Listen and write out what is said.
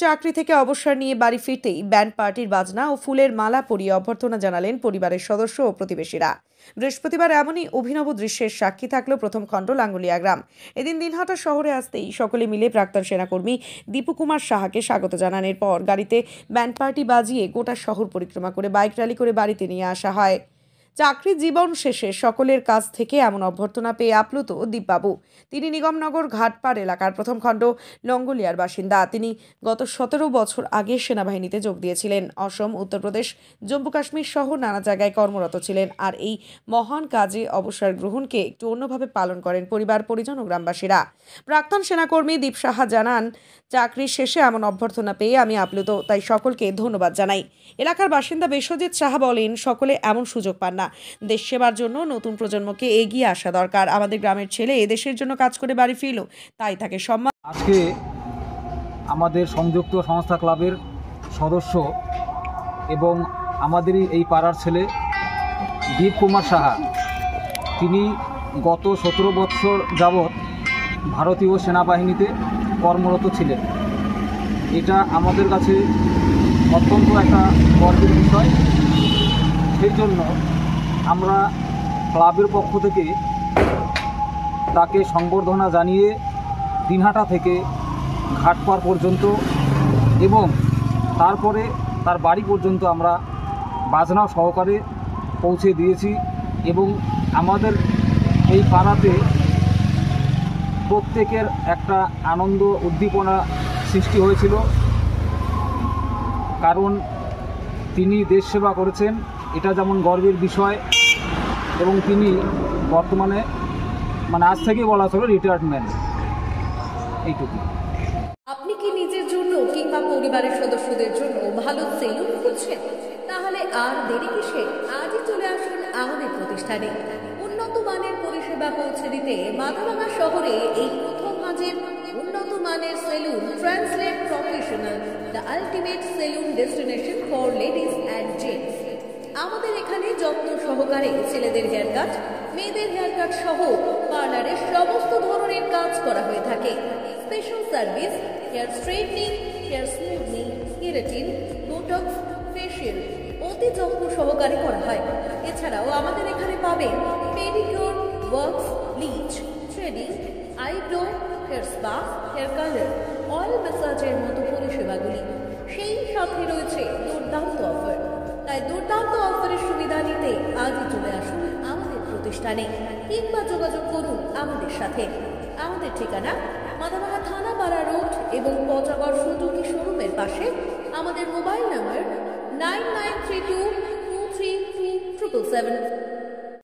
চাকরি থেকে অবসর নিয়ে বাড়ি ফিরতেই ব্যান্ড পার্টির বাজনা ও ফুলের মালা পরিয়ে অভ্যর্থনা জানালেন পরিবারের সদস্য ও প্রতিবেশীরা। বৃহস্পতিবার এমনই অভিনব দৃশ্যের সাক্ষী থাকলো প্রথম খণ্ড লাঙ্গুলিয়া গ্রাম। এদিন দিনহাটা শহরে আসতেই সকলে মিলে প্রাক্তন সেনাকর্মী দীপু কুমার সাহাকে স্বাগত জানান। এরপর গাড়িতে ব্যান্ড পার্টি বাজিয়ে গোটা শহর পরিক্রমা করে বাইক র্যালি করে বাড়িতে নিয়ে আসা হয়। চাকরি জীবন শেষে সকলের কাছ থেকে এমন অভ্যর্থনা পেয়ে আপ্লুত দীপবাবু। তিনি নিগমনগর ঘাটপাড় এলাকার প্রথম খণ্ড লঙ্গলিয়ার বাসিন্দা। তিনি গত 17 বছর আগে সেনাবাহিনীতে যোগ দিয়েছিলেন। অসম, উত্তরপ্রদেশ, জম্মু কাশ্মীর সহ নানা জায়গায় কর্মরত ছিলেন। আর এই মহান কাজে অবসর গ্রহণকে একটু অন্যভাবে পালন করেন পরিবার, পরিজন ও গ্রামবাসীরা। প্রাক্তন সেনাকর্মী দীপ সাহা জানান, চাকরি শেষে এমন অভ্যর্থনা পেয়ে আমি আপ্লুত, তাই সকলকে ধন্যবাদ জানাই। এলাকার বাসিন্দা বিশ্বজিৎ সাহা বলেন, সকলে এমন সুযোগ পান না। দেশ সেবার জন্য নতুন প্রজন্মকে এগিয়ে আসা দরকার। আমাদের গ্রামের ছেলে দেশের জন্য কাজ করে বাড়ি ফিরল, তাই তাকে সম্মান। আজকে আমাদের সংযুক্ত সংস্থা ক্লাবের সদস্য এবং আমাদেরই এই পাড়ার ছেলে দীপ কুমার সাহা, তিনি গত 17 বছর যাবৎ ভারতীয় সেনাবাহিনীতে কর্মরত ছিলেন। এটা আমাদের কাছে অত্যন্ত একটা গর্বের বিষয়। সেই জন্য আমরা ক্লাবের পক্ষ থেকে তাকে সংবর্ধনা জানিয়ে দিনহাটা থেকে ঘাটপাড় পর্যন্ত এবং তারপরে তার বাড়ি পর্যন্ত আমরা বাজনা সহকারে পৌঁছে দিয়েছি। এবং আমাদের এই পাড়াতে প্রত্যেকের একটা আনন্দ উদ্দীপনা সৃষ্টি হয়েছিল, কারণ তিনি দেশ সেবা করেছেন, এটা যেমন গর্বের বিষয়। এবং তিনি বর্তমানে আজ থেকে বলা চলে রিটায়ার্ড ম্যান। এইটুকু। আপনি কি নিজের জন্য কিংবা পরিবারের সদস্যদের জন্য ভালো সেলুন খুঁজছেন? তাহলে আর দেরি কিসে? আজই চলে আসুন আমাদের প্রতিষ্ঠানে। উন্নত মানের পরিষেবা পৌঁছে দিতে মাথাভাঙা শহরে এই প্রথম মাঝের উন্নত মানের salon translate professional, the ultimate salon destination for ladies and gents. আমাদের এখানে যত্ন সহকারে ছেলেদের হেয়ার কাট, মেয়েদের হেয়ার কাট সহ পার্লারের সমস্ত ধরনের কাজ করা হয়ে থাকে। Special service, hair straightening, hair smoothing, keratin, botox, facial অতি যত্ন সহকারে করা হয়। এছাড়াও আমাদের এখানে পাবেন pedicure, wax, bleach, threading, eyebrow, hair spa, hair colour, oil ম্যাসাজের মতো পরিষেবাগুলি। সেই সাথে রয়েছে দুর্দান্ত অফার। তাই দুর্দান্ত অফারের সুবিধা নিতে আজই চলে আসুন আমাদের প্রতিষ্ঠানে কিংবা যোগাযোগ করুন আমাদের সাথে। আমাদের ঠিকানা মাথাভাঙা থানাপাড়া রোড এবং পচাগড় সুজুকি শোরুমের পাশে। আমাদের মোবাইল নাম্বার 9932233777।